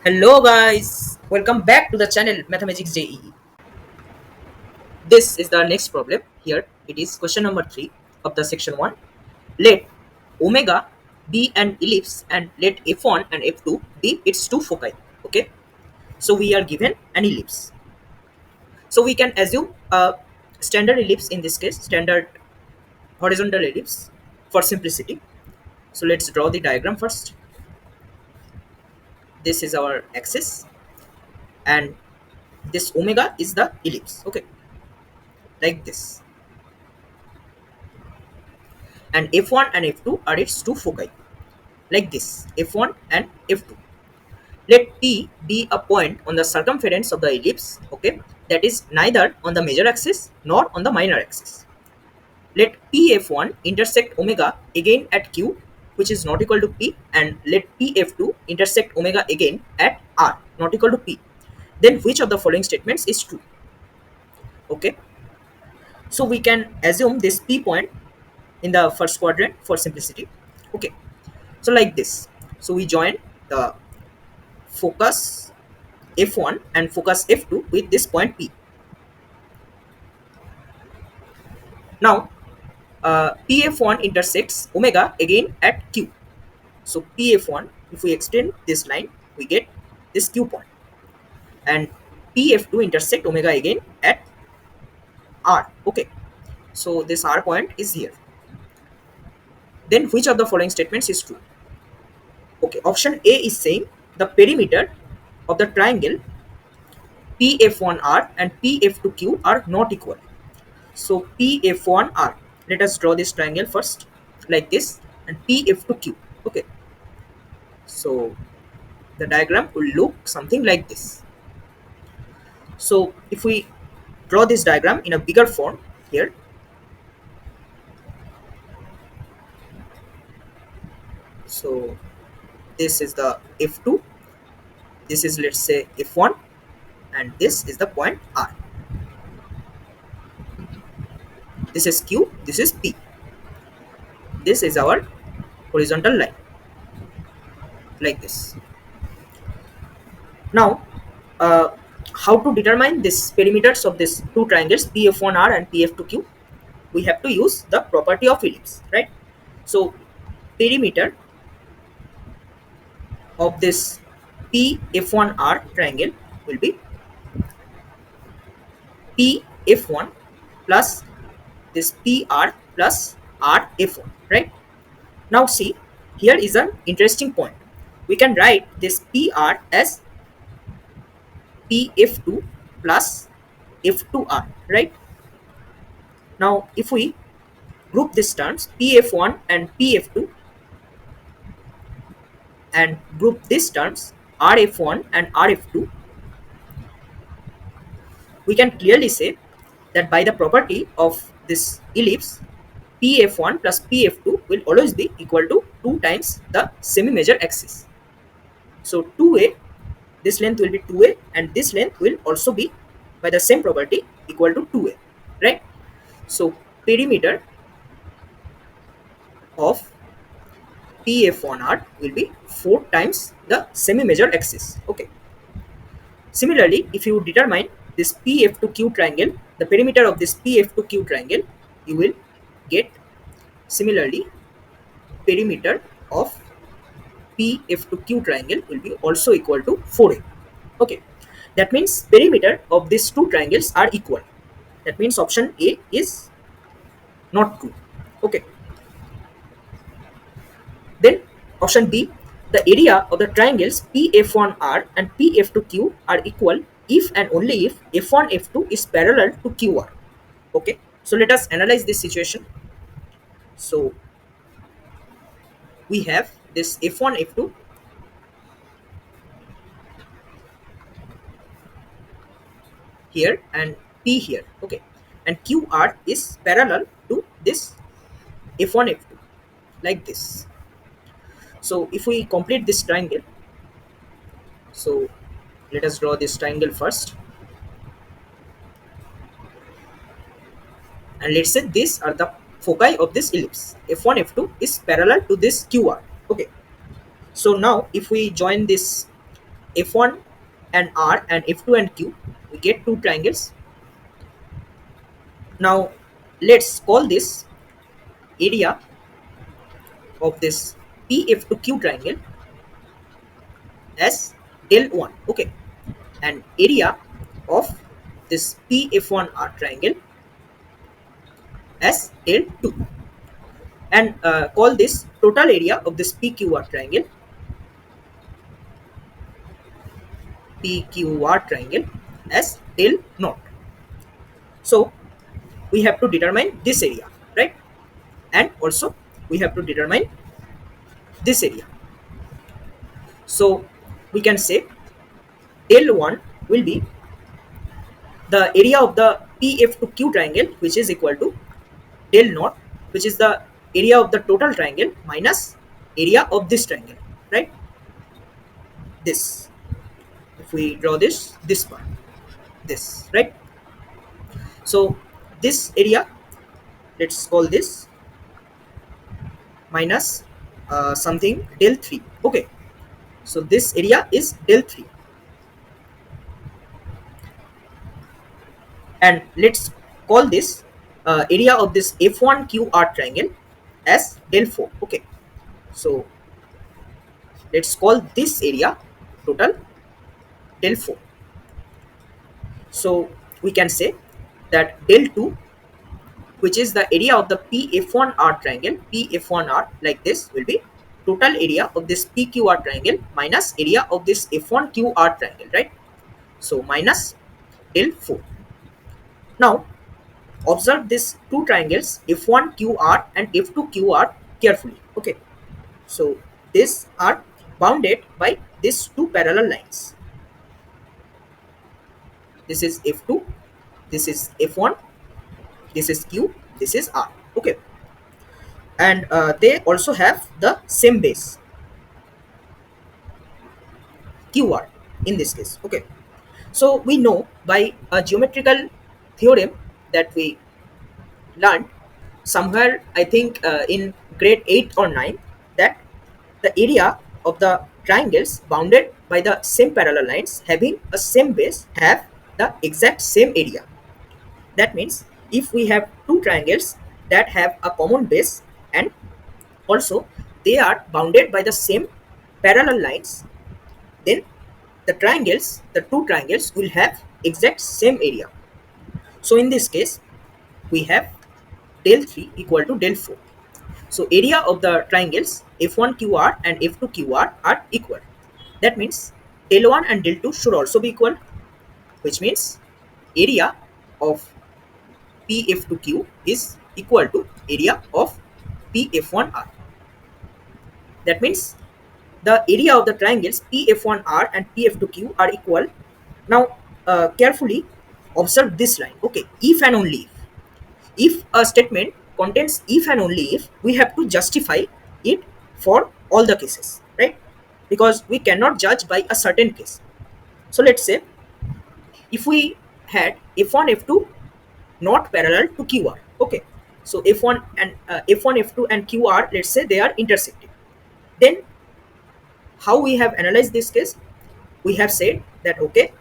Hello guys, welcome back to the channel Mathematics JEE. This is the next problem. Here it is question number 3 of the section 1. Let omega be an ellipse and let f1 and f2 be its two foci. Okay, so we are given an ellipse. So we can assume a standard ellipse, in this case standard horizontal ellipse for simplicity. So let's draw the diagram first. This is our axis and this omega is the ellipse. Okay, like this. And f1 and f2 are its two foci, like this, f1 and f2. Let p be a point on the circumference of the ellipse, okay, that is neither on the major axis nor on the minor axis. Let pf1 intersect omega again at q, which is not equal to p, and let pf2 intersect omega again at r, not equal to p. Then which of the following statements is true? Okay, so we can assume this p point in the first quadrant for simplicity. Okay, so like this. So we join the focus f1 and focus f2 with this point p. Now pf1 intersects omega again at q. So pf1, if we extend this line, we get this q point, and pf2 intersect omega again at r. Okay, so this r point is here. Then which of the following statements is true? Okay, option A is saying the perimeter of the triangle pf1r and pf2q are not equal. So pf1r, let us draw this triangle first, like this, and pf2q. Okay, so the diagram will look something like this. So if we draw this diagram in a bigger form here, so this is the f2, this is, let's say, f1, and this is the point r. This is q, this is p. This is our horizontal line, like this. Now uh, how to determine this perimeters of these two triangles pf1r and pf2q? We have to use the property of ellipse, right? So perimeter of this pf1r triangle will be pf1 plus this pr plus rf1, right? Now see, here is an interesting point. We can write this pr as pf2 plus f2r, right? Now if we group these terms pf1 and pf2 and group these terms rf1 and rf2, we can clearly say that by the property of this ellipse, pf1 plus pf2 will always be equal to 2 times the semi-major axis. So 2a, this length will be 2a, and this length will also be, by the same property, equal to 2a, right? So perimeter of pf1r will be 4 times the semi-major axis. Okay. Similarly, if you determine this pf2q triangle, the perimeter of this pf2q triangle, you will get similarly perimeter of pf2q triangle will be also equal to 4a. Okay, that means perimeter of these two triangles are equal. That means option A is not true. Okay, then option B, the area of the triangles pf1r and pf2q are equal if and only if f1 f2 is parallel to qr. Okay, so let us analyze this situation. So we have this f1 f2 here and p here. Okay, and qr is parallel to this f1 f2, like this. So if we complete this triangle, so let us draw this triangle first, and let's say these are the foci of this ellipse. F1 f2 is parallel to this qr. Okay, so now if we join this F1 and R and F2 and Q, we get two triangles. Now let's call this area of this PF2Q triangle as del 1. Okay, and area of this PF1R triangle as del 2, and call this total area of this PQR triangle, as del naught. So we have to determine this area, right? And also we have to determine this area. So we can say del 1 will be the area of the PF2Q triangle, which is equal to del naught, which is the area of the total triangle minus area of this triangle, right? This, if we draw this part, this, right? So this area, let's call this minus something del 3. Okay, so this area is del 3, and let's call this area of this F1QR triangle as del 4. Okay, so let's call this area total del 4. So we can say that del 2, which is the area of the PF1R triangle, PF1R like this, will be total area of this PQR triangle minus area of this F1QR triangle, right? So minus del 4. Now observe these two triangles F1QR and F2QR carefully. Okay, so these are bounded by these two parallel lines. This is F2, this is F1, this is Q, this is R. Okay, and they also have the same base, QR in this case. Okay, so we know by a geometrical theorem that we learned somewhere, I think in grade 8 or 9, that the area of the triangles bounded by the same parallel lines having a same base have the exact same area. That means if we have two triangles that have a common base and also they are bounded by the same parallel lines, then the two triangles will have exact same area. So in this case, we have del 3 equal to del 4. So area of the triangles F1QR and F2QR are equal. That means del 1 and del 2 should also be equal, which means area of PF2Q is equal to area of PF1R. That means the area of the triangles PF1R and PF2Q are equal. Now carefully observe this line. Okay, if and only if a statement contains if and only if, we have to justify it for all the cases, right? Because we cannot judge by a certain case. So let's say if we had F1 F2 not parallel to QR. Okay, so F1 and F1 F2 and QR, let's say they are intersecting, then how we have analyzed this case? We have said that okay,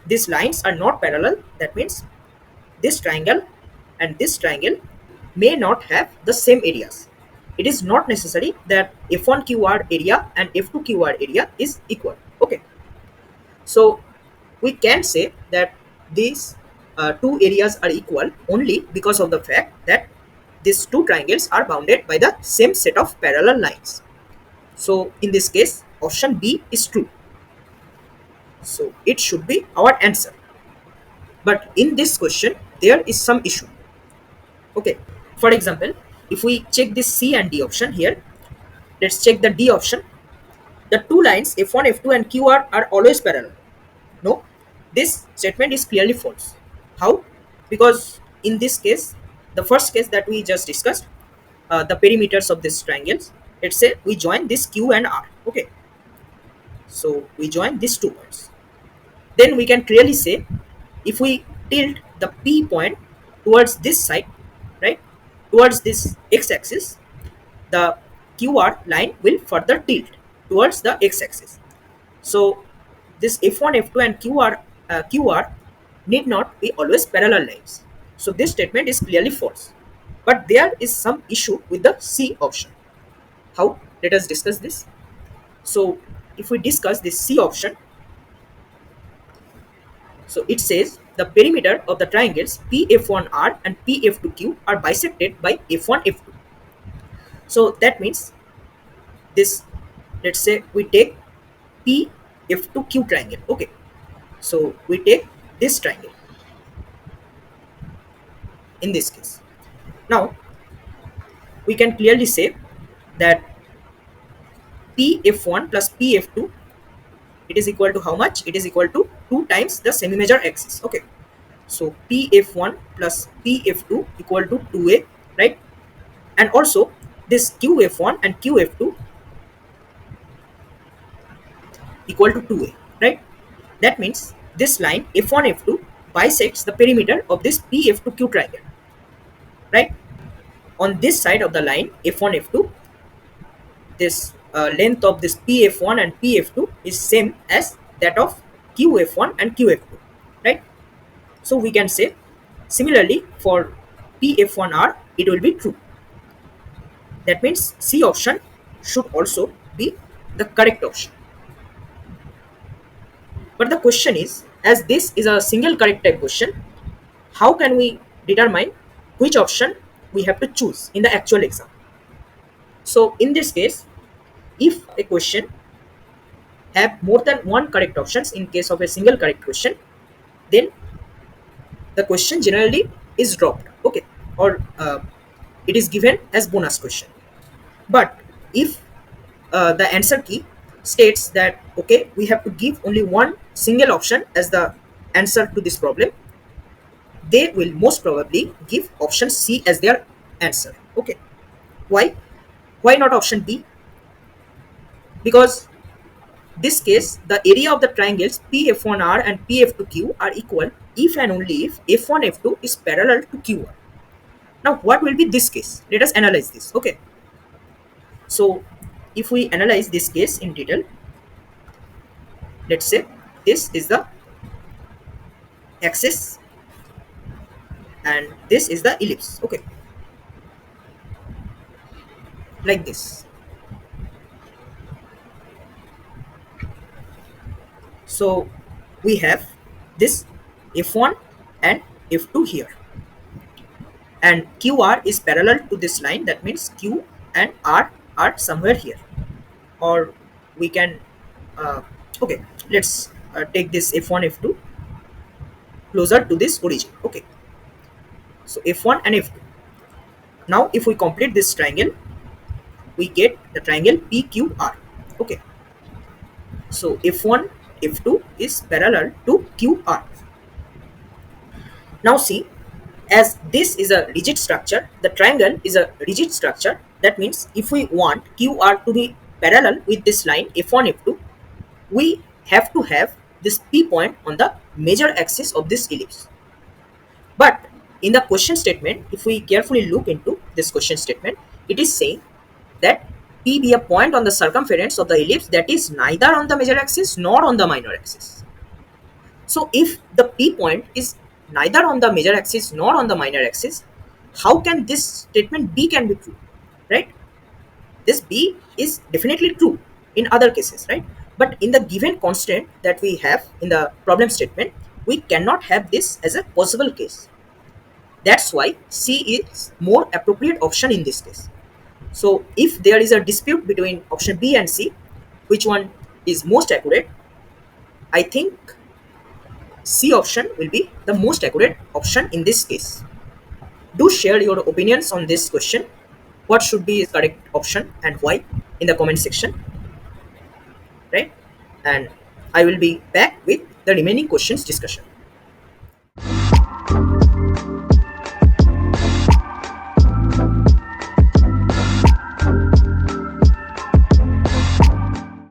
these lines are not parallel. That means this triangle and this triangle may not have the same areas. It is not necessary that F1QR area and F2QR area is equal. Okay, so we can say that these two areas are equal only because of the fact that these two triangles are bounded by the same set of parallel lines. So in this case, option B is true. So it should be our answer. But in this question, there is some issue. Okay, for example, if we check this C and D option here, let's check the D option. The two lines F1, F2 and QR are always parallel. No, this statement is clearly false. How? Because in this case, the first case that we just discussed, the perimeters of these triangles, let's say we join this Q and R. Okay, so we join these two points. Then we can clearly say if we tilt the P point towards this side, right, towards this x-axis, the QR line will further tilt towards the x-axis. So this F1, F2 and QR need not be always parallel lines. So this statement is clearly false. But there is some issue with the C option. How? Let us discuss this. So if we discuss this C option, so it says the perimeter of the triangles PF1R and PF2Q are bisected by F1, F2. So that means this, let's say we take PF2Q triangle. Okay. So we take this triangle in this case. Now we can clearly say that Pf1 plus Pf2, it is equal to how much? It is equal to 2 times the semi-major axis. Okay. So Pf1 plus Pf2 equal to 2a, right? And also this Qf1 and Qf2 equal to 2a, right? That means this line F1, F2 bisects the perimeter of this Pf2Q triangle, right? On this side of the line F1, F2, this length of this Pf1 and Pf2 is same as that of Qf1 and Qf2, right? So we can say similarly for Pf1R it will be true. That means C option should also be the correct option. But the question is, as this is a single correct type question, how can we determine which option we have to choose in the actual exam? So in this case, if a question have more than one correct options in case of a single correct question, then the question generally is dropped, okay, or it is given as bonus question. But if the answer key states that okay, we have to give only one single option as the answer to this problem, they will most probably give option C as their answer. Okay. Why? Why not option B? Because this case, the area of the triangles PF1R and PF2Q are equal if and only if F1, F2 is parallel to QR. Now, what will be this case? Let us analyze this. Okay. So, if we analyze this case in detail, let's say this is the axis and this is the ellipse. Okay. Like this. So, we have this F1 and F2 here, and QR is parallel to this line. That means Q and R are somewhere here, or we can okay, let's take this F1, F2 closer to this origin. Okay, so F1 and F2. Now if we complete this triangle, we get the triangle PQR. Okay, so F1, F2 is parallel to QR. Now see, as this is a rigid structure, the triangle is a rigid structure. That means if we want QR to be parallel with this line F1, F2, we have to have this P point on the major axis of this ellipse. But in the question statement, if we carefully look into this question statement, it is saying that P be a point on the circumference of the ellipse that is neither on the major axis nor on the minor axis. So if the P point is neither on the major axis nor on the minor axis, how can this statement B can be true, right? This B is definitely true in other cases, right? But in the given constraint that we have in the problem statement, we cannot have this as a possible case. That's why C is more appropriate option in this case. So if there is a dispute between option B and C, which one is most accurate, I think C option will be the most accurate option in this case. Do share your opinions on this question. What should be the correct option and why in the comment section, right? And I will be back with the remaining questions discussion.